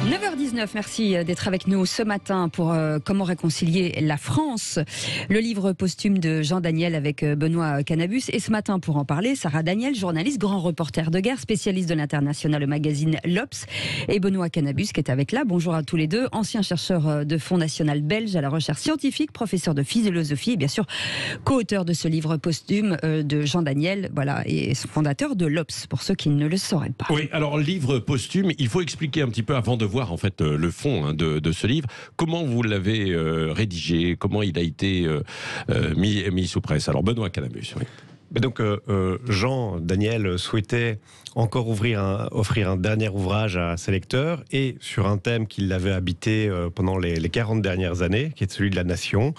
9h19, merci d'être avec nous ce matin pour Comment réconcilier la France, le livre posthume de Jean Daniel avec Benoît Canabus. Et ce matin, pour en parler, Sarah Daniel, journaliste, grand reporter de guerre, spécialiste de l'international, le magazine l'Obs, et Benoît Canabus qui est avec là. Bonjour à tous les deux, ancien chercheur de Fonds national belge à la recherche scientifique, professeur de philosophie et bien sûr co-auteur de ce livre posthume de Jean Daniel, voilà, et fondateur de l'Obs, pour ceux qui ne le sauraient pas. Oui, alors livre posthume, il faut expliquer un petit peu avant de voir en fait le fond de ce livre. Comment vous l'avez rédigé? Comment il a été mis sous presse? Alors Benoît Canabus, oui. Donc Jean Daniel souhaitait encore offrir un dernier ouvrage à ses lecteurs, et sur un thème qui l'avait habité pendant les 40 dernières années, qui est celui de la nation.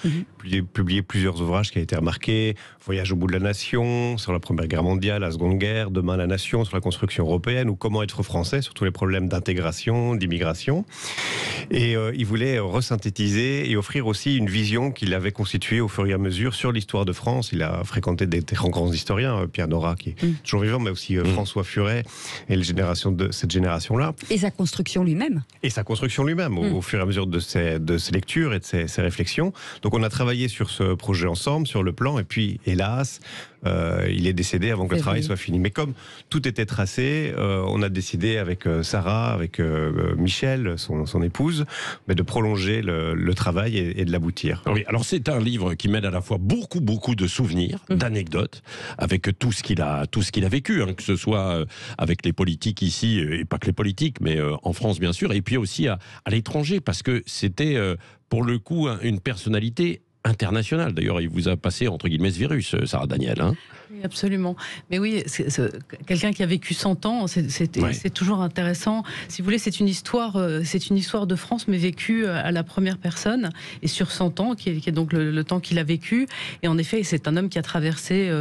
Il a publié plusieurs ouvrages qui ont été remarqués: Voyage au bout de la nation, sur la Première Guerre mondiale, la Seconde Guerre, Demain la nation, sur la construction européenne, ou Comment être français, sur tous les problèmes d'intégration, d'immigration. Et il voulait resynthétiser et offrir aussi une vision qu'il avait constituée au fur et à mesure sur l'histoire de France. Il a fréquenté des grands historiens, Pierre Nora qui est toujours vivant, mais aussi François Furet et cette génération-là. Et sa construction lui-même. Et sa construction lui-même, au fur et à mesure de ses lectures et de ses réflexions. Donc on a travaillé sur ce projet ensemble, sur le plan, et puis hélas, il est décédé avant que le travail soit fini. Mais comme tout était tracé, on a décidé avec Sarah, avec Michel, son épouse, mais de prolonger le travail et de l'aboutir. Oui, alors c'est un livre qui mêle à la fois beaucoup de souvenirs, d'anecdotes, avec tout ce qu'il a vécu, que ce soit avec les politiques ici, et pas que les politiques, mais en France bien sûr, et puis aussi à l'étranger, parce que c'était pour le coup une personnalité international. D'ailleurs, il vous a passé, entre guillemets, ce virus, Sarah Daniel. Oui, absolument. Mais oui, quelqu'un qui a vécu 100 ans, c'est toujours intéressant. Si vous voulez, c'est une histoire de France, mais vécue à la première personne, et sur 100 ans, qui est donc le temps qu'il a vécu. Et en effet, c'est un homme qui a traversé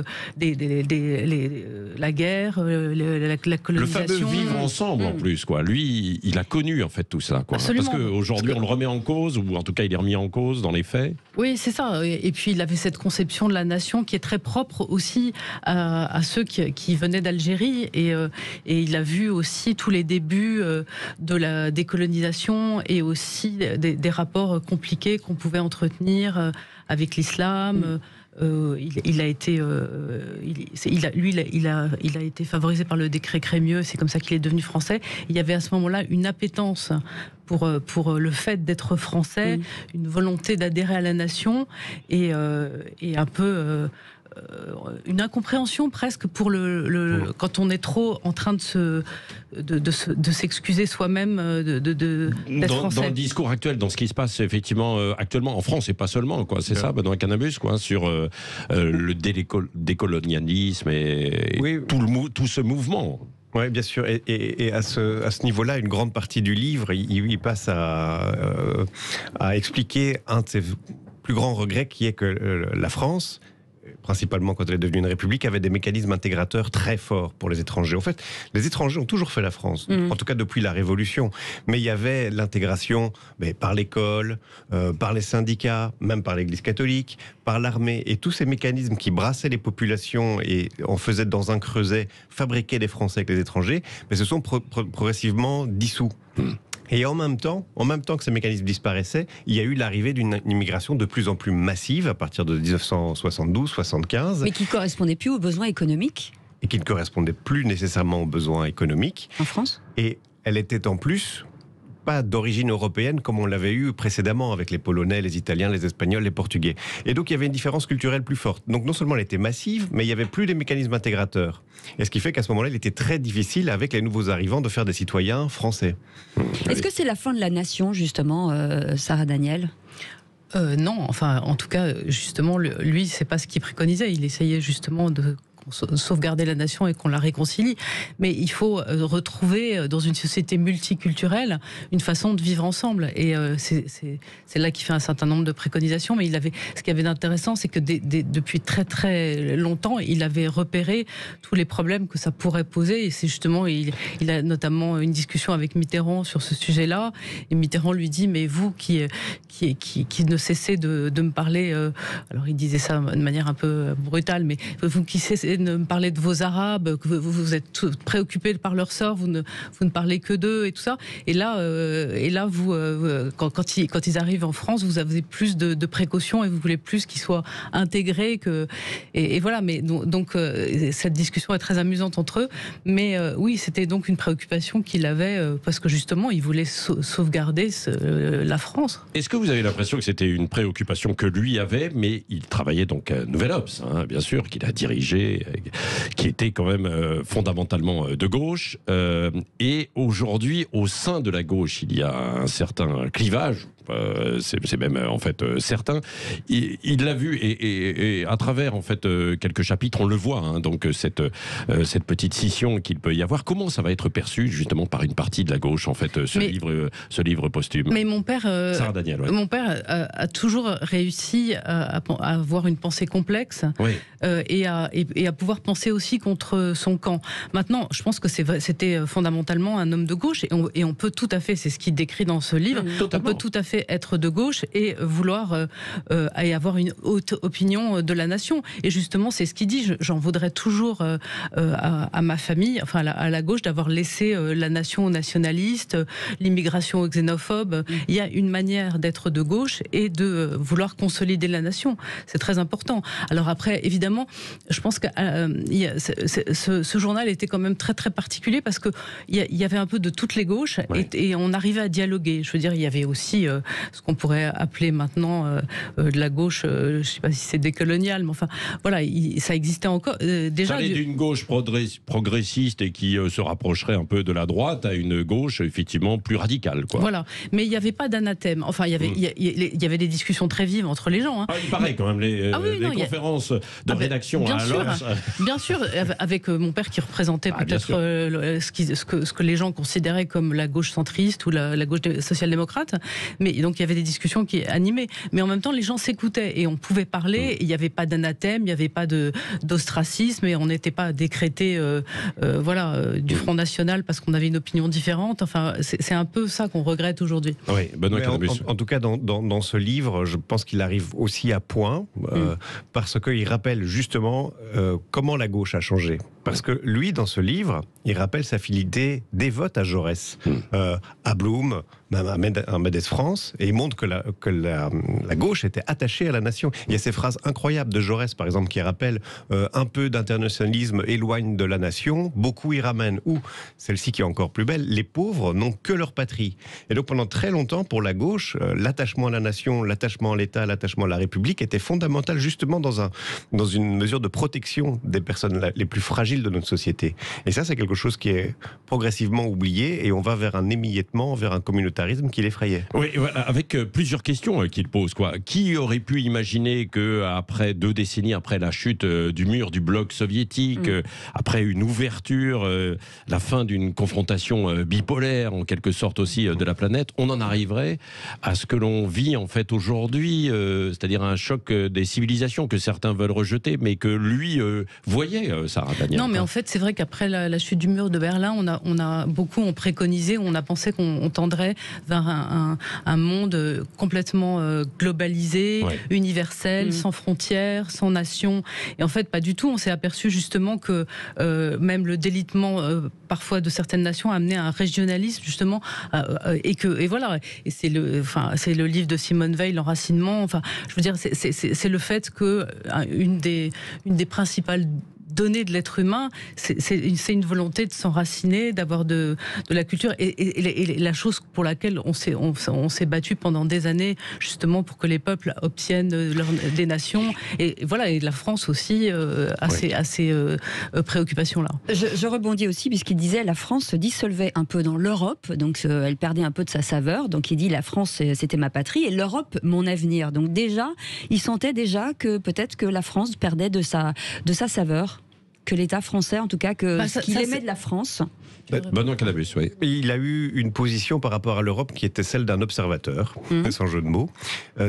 la guerre, la colonisation. Le fameux vivre ensemble, en plus, quoi. Lui, il a connu, en fait, tout ça, quoi. Absolument. Parce qu'aujourd'hui, on le remet en cause, ou en tout cas, il est remis en cause dans les faits. Oui, c'est ça. Et puis, il avait cette conception de la nation qui est très propre aussi à ceux qui venaient d'Algérie. Et il a vu aussi tous les débuts de la décolonisation, et aussi des rapports compliqués qu'on pouvait entretenir avec l'islam. Il a été favorisé par le décret Crémieux, c'est comme ça qu'il est devenu français. Il y avait à ce moment-là une appétence pour le fait d'être français, une volonté d'adhérer à la nation, et un peu une incompréhension presque pour quand on est trop en train de s'excuser soi-même d'être français. Dans le discours actuel, dans ce qui se passe effectivement actuellement en France, et pas seulement, quoi. C'est ça, Benoît Canabus, quoi, sur le décolonialisme et tout ce mouvement. Oui, bien sûr. Et à ce niveau-là, une grande partie du livre, il passe à expliquer un de ses plus grands regrets, qui est que la France, principalement quand elle est devenue une république, avait des mécanismes intégrateurs très forts pour les étrangers. En fait, les étrangers ont toujours fait la France, en tout cas depuis la Révolution. Mais il y avait l'intégration par l'école, par les syndicats, même par l'Église catholique, par l'armée, et tous ces mécanismes qui brassaient les populations et en faisaient dans un creuset fabriquer des Français avec les étrangers, mais se sont progressivement dissous. Et en même temps que ces mécanismes disparaissaient, il y a eu l'arrivée d'une immigration de plus en plus massive à partir de 1972-75. Mais qui ne correspondait plus aux besoins économiques. Et qui ne correspondait plus nécessairement aux besoins économiques. En France. Et elle était en plus pas d'origine européenne comme on l'avait eu précédemment avec les Polonais, les Italiens, les Espagnols, les Portugais. Et donc il y avait une différence culturelle plus forte. Donc non seulement elle était massive, mais il n'y avait plus les mécanismes intégrateurs. Et ce qui fait qu'à ce moment-là, il était très difficile avec les nouveaux arrivants de faire des citoyens français. Est-ce que c'est la fin de la nation, justement, Sarah Daniel ? Non, enfin, en tout cas, justement, lui, c'est pas ce qu'il préconisait. Il essayait justement de sauvegarder la nation et qu'on la réconcilie. Mais il faut retrouver dans une société multiculturelle une façon de vivre ensemble. Et c'est là qu'il fait un certain nombre de préconisations. Mais ce qui avait d'intéressant, c'est que depuis très très longtemps, il avait repéré tous les problèmes que ça pourrait poser. Et c'est justement, il a notamment une discussion avec Mitterrand sur ce sujet-là. Et Mitterrand lui dit, mais vous qui ne cessez de me parler, alors il disait ça de manière un peu brutale, mais vous qui cessez arrêtez de me parler de vos Arabes, que vous êtes préoccupés par leur sort, vous ne parlez que d'eux et tout ça. Et là, vous, quand ils arrivent en France, vous avez plus de précautions et vous voulez plus qu'ils soient intégrés et voilà. Mais donc cette discussion est très amusante entre eux. Mais oui, c'était donc une préoccupation qu'il avait parce que justement, il voulait sauvegarder la France. Est-ce que vous avez l'impression que c'était une préoccupation que lui avait, mais il travaillait donc à Nouvel Obs, hein, bien sûr, qu'il a dirigé, qui était quand même fondamentalement de gauche. Et aujourd'hui, au sein de la gauche, il y a un certain clivage. C'est même en fait certain. Il l'a vu et à travers en fait quelques chapitres, on le voit. Hein, donc cette petite scission qu'il peut y avoir. Comment ça va être perçu justement par une partie de la gauche en fait ce livre posthume. Mais mon père, Sarah Daniel, ouais. Mon père a toujours réussi à avoir une pensée complexe oui. et à pouvoir penser aussi contre son camp. Maintenant, je pense que c'était fondamentalement un homme de gauche et on peut tout à fait, c'est ce qu'il décrit dans ce livre, Totalement. on peut tout à fait être de gauche et vouloir et avoir une haute opinion de la nation. Et justement, c'est ce qu'il dit. J'en voudrais toujours à ma famille, enfin à la gauche, d'avoir laissé la nation aux nationalistes, l'immigration aux xénophobes. Il y a une manière d'être de gauche et de vouloir consolider la nation. C'est très important. Alors après, évidemment, je pense que ce journal était quand même très très particulier parce que il y avait un peu de toutes les gauches et on arrivait à dialoguer. Je veux dire, il y avait aussi ce qu'on pourrait appeler maintenant de la gauche, je ne sais pas si c'est décolonial, mais enfin, voilà, ça existait encore. Déjà, ça allait d'une gauche progressiste et qui se rapprocherait un peu de la droite à une gauche, effectivement, plus radicale, quoi. Voilà, mais il n'y avait pas d'anathème. Enfin, il y avait des discussions très vives entre les gens. Hein. Il paraît quand même, les conférences de rédaction à l'heure. Bien sûr, avec mon père qui représentait peut-être ce que les gens considéraient comme la gauche centriste ou la gauche social-démocrate. Mais donc il y avait des discussions qui animaient. Mais en même temps, les gens s'écoutaient et on pouvait parler. Il n'y avait pas d'anathème, il n'y avait pas d'ostracisme et on n'était pas décrété du Front National parce qu'on avait une opinion différente. Enfin, c'est un peu ça qu'on regrette aujourd'hui. Oui, Benoît Canabus. En tout cas, dans ce livre, je pense qu'il arrive aussi à point parce qu'il rappelle justement comment la gauche a changé. Parce que lui, dans ce livre, il rappelle sa fidélité dévote à Jaurès, à Blum, même à Mendes France, et il montre que la gauche était attachée à la nation. Il y a ces phrases incroyables de Jaurès, par exemple, qui rappellent un peu d'internationalisme éloigne de la nation, beaucoup y ramènent, ou, celle-ci qui est encore plus belle, les pauvres n'ont que leur patrie. Et donc pendant très longtemps, pour la gauche, l'attachement à la nation, l'attachement à l'État, l'attachement à la République était fondamental justement dans une mesure de protection des personnes les plus fragiles de notre société. Et ça, c'est quelque chose qui est progressivement oublié et on va vers un émiettement, vers un communautarisme qui l'effrayait. Oui, voilà, avec plusieurs questions qu'il pose, quoi. Qui aurait pu imaginer que après 2 décennies après la chute du mur du bloc soviétique, après une ouverture, la fin d'une confrontation bipolaire en quelque sorte aussi de la planète, on en arriverait à ce que l'on vit en fait aujourd'hui, c'est-à-dire un choc des civilisations que certains veulent rejeter, mais que lui voyait, Sarah Daniel. Non, mais en fait, c'est vrai qu'après la chute du mur de Berlin, beaucoup ont préconisé, on a pensé qu'on tendrait vers un monde complètement globalisé, universel, sans frontières, sans nation. Et en fait, pas du tout. On s'est aperçu justement que même le délitement parfois de certaines nations a amené à un régionalisme justement, et voilà. Et c'est le livre de Simone Veil, l'enracinement. Enfin, je veux dire, c'est le fait que une des principales données de l'être humain, c'est une volonté de s'enraciner, d'avoir de la culture, et la chose pour laquelle on s'est battu pendant des années, justement pour que les peuples obtiennent des nations, et voilà, et la France aussi a ces préoccupations-là. Je rebondis aussi, puisqu'il disait la France se dissolvait un peu dans l'Europe, donc elle perdait un peu de sa saveur, donc il dit la France c'était ma patrie, et l'Europe mon avenir. Donc déjà, il sentait déjà que peut-être que la France perdait de sa saveur, que l'État français, en tout cas, qu'il aimait de la France. Benoît Canabus, oui. Il a eu une position par rapport à l'Europe qui était celle d'un observateur, sans jeu de mots.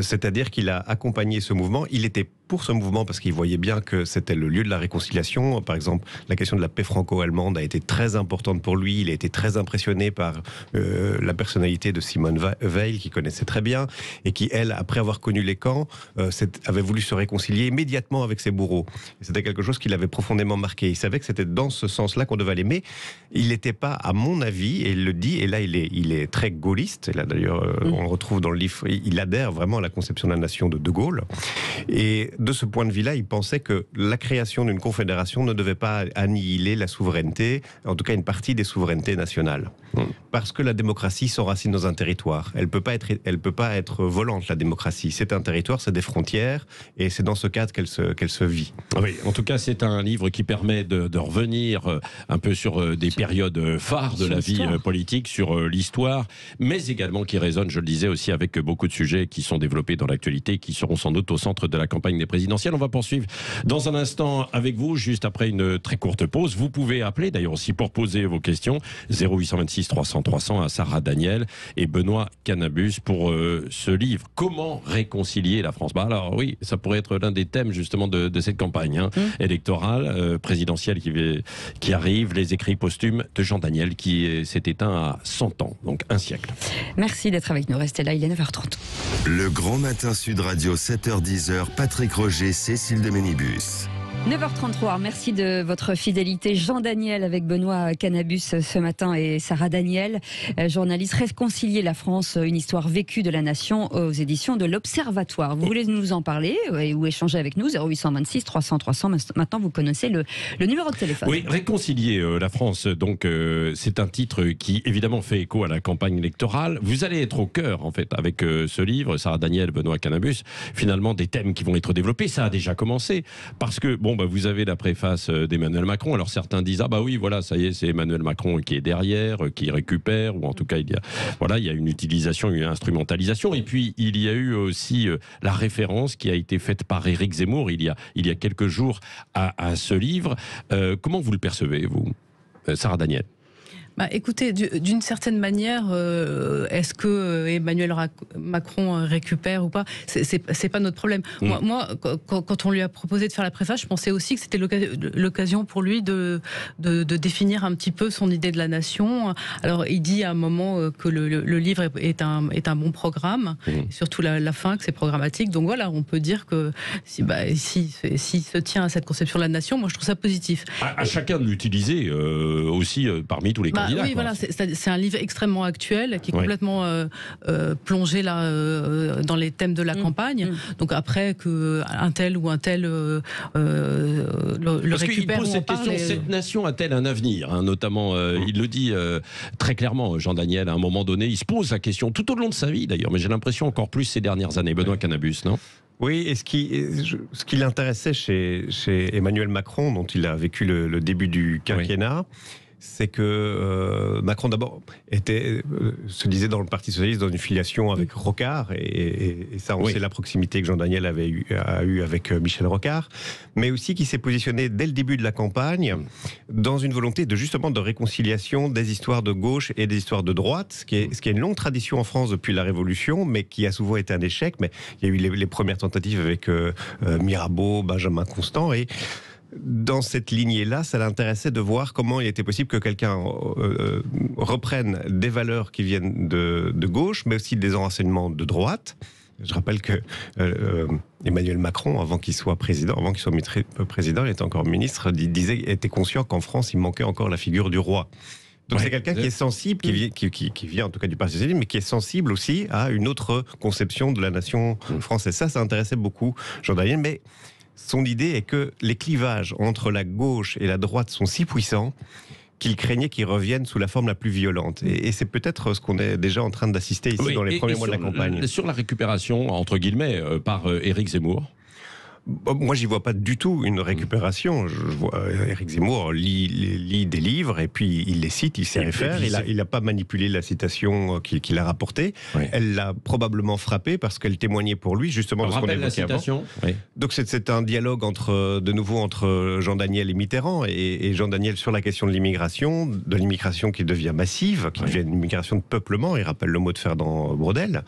C'est-à-dire qu'il a accompagné ce mouvement. Il était pour ce mouvement parce qu'il voyait bien que c'était le lieu de la réconciliation. Par exemple, la question de la paix franco-allemande a été très importante pour lui. Il a été très impressionné par la personnalité de Simone Veil, qu'il connaissait très bien, et qui, elle, après avoir connu les camps, avait voulu se réconcilier immédiatement avec ses bourreaux. Et c'était quelque chose qui l'avait profondément marqué. Il savait que c'était dans ce sens-là qu'on devait l'aimer. Il n'était pas, à mon avis, et il le dit, et là il est très gaulliste, et là d'ailleurs on le retrouve dans le livre, il adhère vraiment à la conception de la nation de Gaulle. Et de ce point de vue-là, il pensait que la création d'une confédération ne devait pas annihiler la souveraineté, en tout cas une partie des souverainetés nationales. Parce que la démocratie s'enracine dans un territoire. Elle peut pas être volante, la démocratie. C'est un territoire, c'est des frontières, et c'est dans ce cadre qu'elle se vit. Oui, en tout cas, c'est un livre qui permet de revenir un peu sur des périodes phares de la vie politique, sur l'histoire, mais également qui résonne, je le disais aussi, avec beaucoup de sujets qui sont développés dans l'actualité, qui seront sans doute au centre de la campagne des présidentielles. On va poursuivre dans un instant avec vous, juste après une très courte pause. Vous pouvez appeler d'ailleurs aussi pour poser vos questions, 0826 300 300 à Sarah Daniel et Benoît Canabus pour ce livre. Comment réconcilier la France? Alors oui, ça pourrait être l'un des thèmes justement de cette campagne électorale, présidentielle qui arrive, les écrits posthumes de Jean Daniel qui s'est éteint à 100 ans, donc un siècle. Merci d'être avec nous, restez là, il est 9h30. Le Grand Matin Sud Radio, 7h-10h, Patrick Roger, Cécile de Ménibus. 9h33, merci de votre fidélité. Jean Daniel avec Benoît Canabus ce matin et Sarah Daniel, journaliste. Réconcilier la France, une histoire vécue de la nation aux éditions de l'Observatoire. Vous voulez nous en parler ou échanger avec nous, 0826 300 300. Maintenant, vous connaissez le numéro de téléphone. Oui, Réconcilier la France, donc c'est un titre qui évidemment fait écho à la campagne électorale. Vous allez être au cœur, en fait, avec ce livre, Sarah Daniel, Benoît Canabus, finalement des thèmes qui vont être développés. Ça a déjà commencé, parce que vous avez la préface d'Emmanuel Macron. Alors certains disent oui, voilà, ça y est, c'est Emmanuel Macron qui est derrière, qui récupère, ou en tout cas il y a une utilisation, une instrumentalisation. Et puis il y a eu aussi la référence qui a été faite par Éric Zemmour il y a quelques jours à ce livre. Comment vous le percevez, vous, Sarah Daniel? Écoutez, d'une certaine manière, est-ce que Emmanuel Macron récupère ou pas? C'est pas notre problème. Moi, quand on lui a proposé de faire la préface, je pensais aussi que c'était l'occasion pour lui de définir un petit peu son idée de la nation. Alors, il dit à un moment que le livre est un bon programme, surtout la fin, que c'est programmatique. Donc voilà, on peut dire que s'il se tient à cette conception de la nation, moi je trouve ça positif. À chacun de l'utiliser aussi parmi tous les candidats. Oui, voilà, c'est un livre extrêmement actuel qui est complètement plongé là dans les thèmes de la campagne. Donc après qu'un tel ou un tel le récupère, qu'il pose cette question, cette nation a-t-elle un avenir, notamment, il le dit très clairement, Jean Daniel, à un moment donné, il se pose la question tout au long de sa vie d'ailleurs, mais j'ai l'impression encore plus ces dernières années. Benoît Canabus, non? Oui, et ce qui l'intéressait chez Emmanuel Macron, dont il a vécu le début du quinquennat, c'est que Macron d'abord se disait dans le Parti socialiste dans une filiation avec Rocard, et ça on sait la proximité que Jean Daniel a eu avec Michel Rocard, mais aussi qui s'est positionné dès le début de la campagne dans une volonté justement de réconciliation des histoires de gauche et des histoires de droite, ce qui est une longue tradition en France depuis la Révolution, mais qui a souvent été un échec. Mais il y a eu les premières tentatives avec Mirabeau, Benjamin Constant, et dans cette lignée-là, ça l'intéressait de voir comment il était possible que quelqu'un reprenne des valeurs qui viennent de gauche, mais aussi des enracinements de droite. Je rappelle que Emmanuel Macron, avant qu'il soit président, il était encore ministre, était conscient qu'en France, il manquait encore la figure du roi. Donc c'est quelqu'un qui est sensible, qui vient en tout cas du Parti socialiste, mais qui est sensible aussi à une autre conception de la nation française. Ça intéressait beaucoup Jean Daniel, mais son idée est que les clivages entre la gauche et la droite sont si puissants qu'il craignait qu'ils reviennent sous la forme la plus violente. Et c'est peut-être ce qu'on est déjà en train d'assister ici dans les premiers mois de la campagne. Sur la récupération, entre guillemets, par Éric Zemmour. Moi, j'y vois pas du tout une récupération. Je vois Éric Zemmour lit des livres et puis il les cite, il s'y réfère. Il n'a pas manipulé la citation qu'il a rapportée. Oui. Elle l'a probablement frappé parce qu'elle témoignait pour lui justement de ce qu'on évoquait avant. Oui. Donc c'est un dialogue de nouveau entre Jean Daniel et Mitterrand, et Jean Daniel sur la question de l'immigration qui devient massive, qui devient une immigration de peuplement. Il rappelle le mot de Ferdinand Braudel.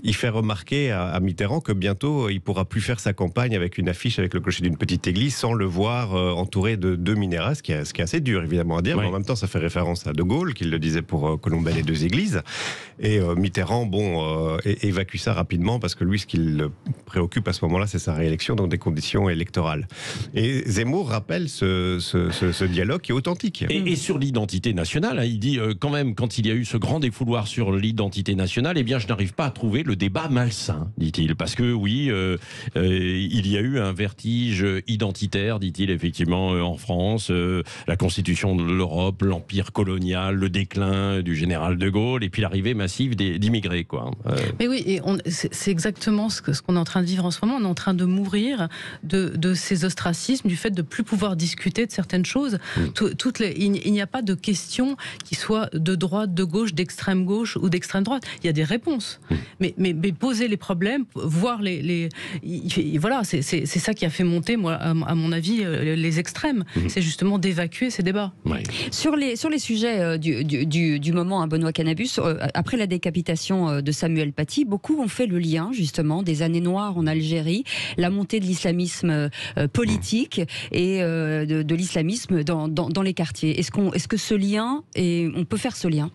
il fait remarquer à Mitterrand que bientôt, il pourra plus faire sa campagne avec une affiche avec le clocher d'une petite église sans le voir entouré de 2 minérats, ce qui est assez dur évidemment à dire, mais en même temps ça fait référence à De Gaulle, qui le disait pour Colombin les 2 églises. Et Mitterrand, évacue ça rapidement parce que lui, ce qui le préoccupe à ce moment-là, c'est sa réélection dans des conditions électorales. Et Zemmour rappelle ce dialogue qui est authentique. Et sur l'identité nationale, il dit quand même, quand il y a eu ce grand défouloir sur l'identité nationale, eh bien je n'arrive pas à trouver le débat malsain, dit-il, parce que oui, il y a eu un vertige identitaire, dit-il, effectivement, en France, la constitution de l'Europe, l'empire colonial, le déclin du général de Gaulle, et puis l'arrivée massive d'immigrés, quoi. Mais oui, et c'est exactement ce qu'on est en train de vivre en ce moment. On est en train de mourir de ces ostracismes, du fait de plus pouvoir discuter de certaines choses. Il n'y a pas de question qui soit de droite, de gauche, d'extrême gauche ou d'extrême droite. Il y a des réponses. Mais poser les problèmes, voir voilà, c'est ça qui a fait monter, moi, à mon avis, les extrêmes. C'est justement d'évacuer ces débats. Ouais. Sur les sujets du moment, Benoît Canabus, après la décapitation de Samuel Paty, beaucoup ont fait le lien, justement, des années noires en Algérie, la montée de l'islamisme politique et de l'islamisme dans les quartiers. Est-ce que ce lien, on peut faire ce lien ?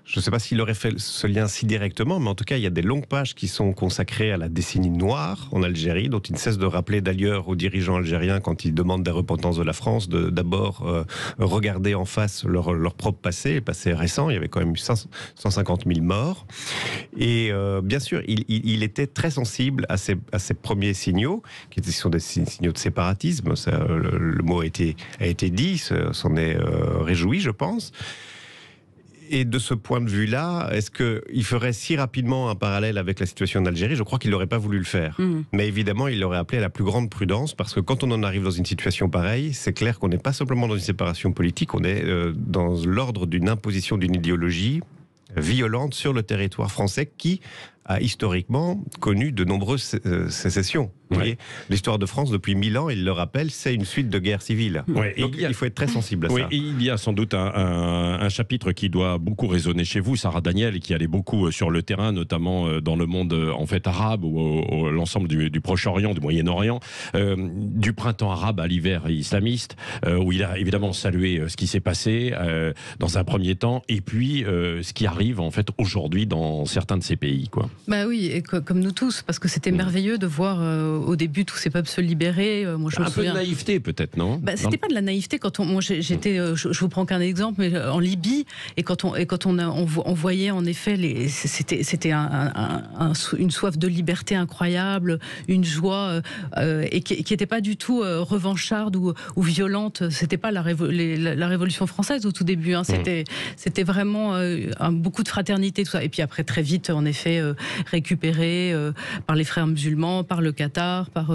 Je ne sais pas s'il aurait fait ce lien si directement, mais en tout cas, il y a des longues pages qui sont consacrées à la décennie noire en Algérie, dont il ne cesse de rappeler d'ailleurs aux dirigeants algériens, quand ils demandent des repentances de la France, de d'abord regarder en face leur propre passé, le passé récent. Il y avait quand même eu 150 000 morts. Et bien sûr, il était très sensible à ces premiers signaux, qui sont des signaux de séparatisme. Le mot a été dit, s'en est réjoui, je pense. Et de ce point de vue-là, est-ce qu'il ferait si rapidement un parallèle avec la situation en Algérie ? Je crois qu'il n'aurait pas voulu le faire. Mais évidemment, il aurait appelé à la plus grande prudence, parce que quand on en arrive dans une situation pareille, c'est clair qu'on n'est pas simplement dans une séparation politique, on est dans l'ordre d'une imposition d'une idéologie violente sur le territoire français qui a historiquement connu de nombreuses sécessions. Vous voyez, l'histoire de France, depuis 1000 ans, il le rappelle, c'est une suite de guerres civiles. Donc il faut être très sensible à ça. Et il y a sans doute un chapitre qui doit beaucoup résonner chez vous, Sarah Daniel, qui allait beaucoup sur le terrain, notamment dans le monde en fait arabe ou l'ensemble du Proche-Orient, du Moyen-Orient, du printemps arabe à l'hiver islamiste, où il a évidemment salué ce qui s'est passé dans un premier temps, et puis ce qui arrive en fait aujourd'hui dans certains de ces pays, quoi. Bah oui, et comme nous tous, parce que c'était merveilleux de voir au début tous ces peuples se libérer. Moi, je me souviens... peu de naïveté peut-être, non ? C'était pas de la naïveté quand moi j'étais, je vous prends qu'un exemple, mais en Libye, et quand on voyait en effet c'était une soif de liberté incroyable, une joie et qui n'était pas du tout revancharde ou violente. C'était pas la Révolution française au tout début. C'était vraiment beaucoup de fraternité, tout ça. Et puis après très vite, en effet, récupéré par les frères musulmans, par le Qatar, par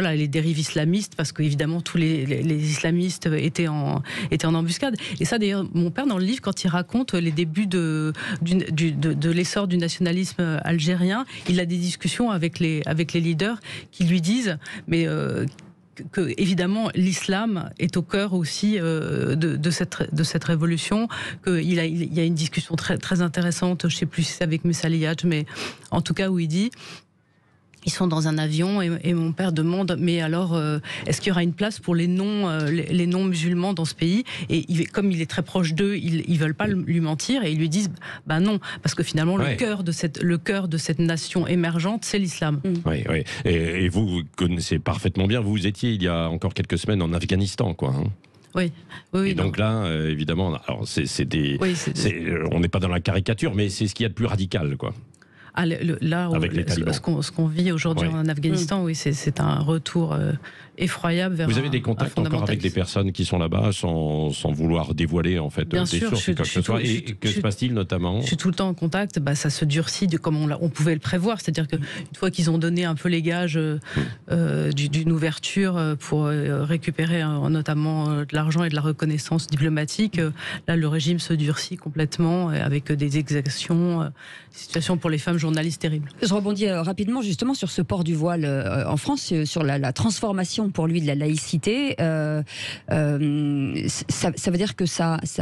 les dérives islamistes, parce qu'évidemment tous les islamistes étaient en embuscade. Et ça d'ailleurs, mon père dans le livre, quand il raconte les débuts de l'essor du nationalisme algérien, il a des discussions avec les leaders qui lui disent que évidemment l'islam est au cœur aussi de cette révolution, qu'il y a une discussion très, très intéressante, je ne sais plus si c'est avec Messaliyadj, mais en tout cas où il dit... Ils sont dans un avion et mon père demande mais alors est-ce qu'il y aura une place pour les non musulmans dans ce pays, et comme il est très proche d'eux, ils veulent pas lui mentir et ils lui disent bah non, parce que finalement le cœur de cette nation émergente, c'est l'islam. Oui. Et vous connaissez parfaitement bien, vous étiez il y a encore quelques semaines en Afghanistan, quoi. Oui. Et donc là, évidemment, alors on n'est pas dans la caricature, mais c'est ce qu'il y a de plus radical, quoi. Ce qu'on vit aujourd'hui en Afghanistan, oui, c'est un retour effroyable vers. Vous avez des contacts encore avec des personnes qui sont là-bas, sans vouloir dévoiler en fait des sources, quoi que ce soit. Et que se passe-t-il notamment ? Je suis tout le temps en contact. Ça se durcit comme on pouvait le prévoir, c'est-à-dire qu'une fois qu'ils ont donné un peu les gages d'une ouverture pour récupérer notamment de l'argent et de la reconnaissance diplomatique, là le régime se durcit complètement avec des exactions, situation pour les femmes journalistes journaliste terrible. Je rebondis rapidement justement sur ce port du voile en France, sur la transformation pour lui de la laïcité. Ça veut dire que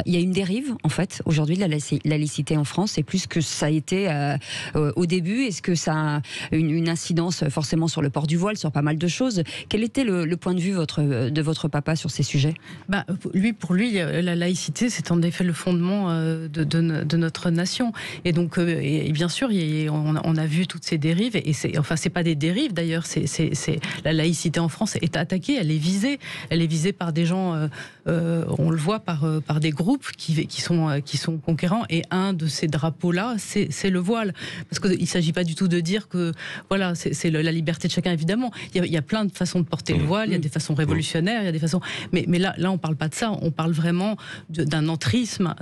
il y a une dérive en fait aujourd'hui de la laïcité en France, et plus que ça a été au début. Est-ce que ça a une incidence forcément sur le port du voile, sur pas mal de choses? Quel était le point de vue de votre papa sur ces sujets? Pour lui, la laïcité, c'est en effet le fondement de notre nation. Et donc, et bien sûr, on a vu toutes ces dérives. Et c'est pas des dérives d'ailleurs. La laïcité en France est attaquée. Elle est visée. Elle est visée par des gens. On le voit par des groupes qui sont conquérants. Et un de ces drapeaux-là, c'est le voile. Parce qu'il ne s'agit pas du tout de dire que voilà, c'est la liberté de chacun. Évidemment, il y a plein de façons de porter le voile. Il y a des façons révolutionnaires. Il y a des façons. Mais là, on parle pas de ça. On parle vraiment d'un entrisme,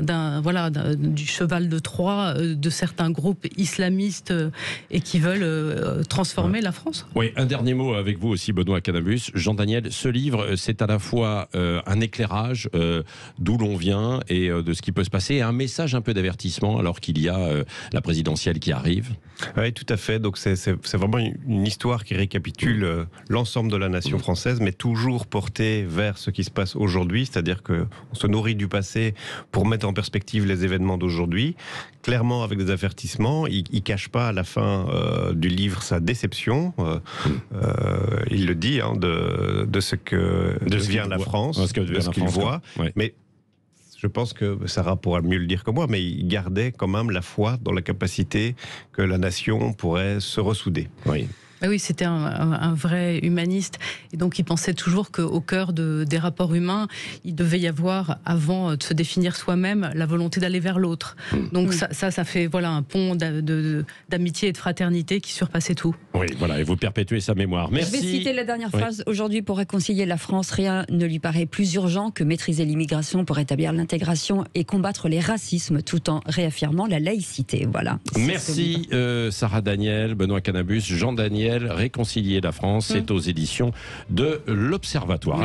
du cheval de Troie de certains groupes islamistes et qui veulent transformer la France. Oui, un dernier mot avec vous aussi, Benoît Canabus. Jean-Daniel, ce livre, c'est à la fois un éclairage d'où l'on vient et de ce qui peut se passer, et un message un peu d'avertissement alors qu'il y a la présidentielle qui arrive. Oui, tout à fait. Donc c'est vraiment une histoire qui récapitule l'ensemble de la nation française, mais toujours portée vers ce qui se passe aujourd'hui, c'est-à-dire qu'on se nourrit du passé pour mettre en perspective les événements d'aujourd'hui, clairement avec des avertissements. Il ne cache pas à la fin du livre sa déception. Il le dit, de ce que devient la France, de ce qu'il voit. Ouais. Mais je pense que Sarah pourra mieux le dire que moi, mais il gardait quand même la foi dans la capacité que la nation pourrait se ressouder. Oui. Oui, c'était un vrai humaniste. Et donc, il pensait toujours qu'au cœur des rapports humains, il devait y avoir, avant de se définir soi-même, la volonté d'aller vers l'autre. Donc, ça fait un pont d'amitié et de fraternité qui surpassait tout. Oui, voilà, et vous perpétuez sa mémoire. Merci. Je vais citer la dernière phrase. Aujourd'hui, pour réconcilier la France, rien ne lui paraît plus urgent que maîtriser l'immigration pour établir l'intégration et combattre les racismes, tout en réaffirmant la laïcité. Voilà. Merci Sarah Daniel, Benoît Canabus, Jean Daniel. Réconcilier la France, c'est aux éditions de l'Observatoire.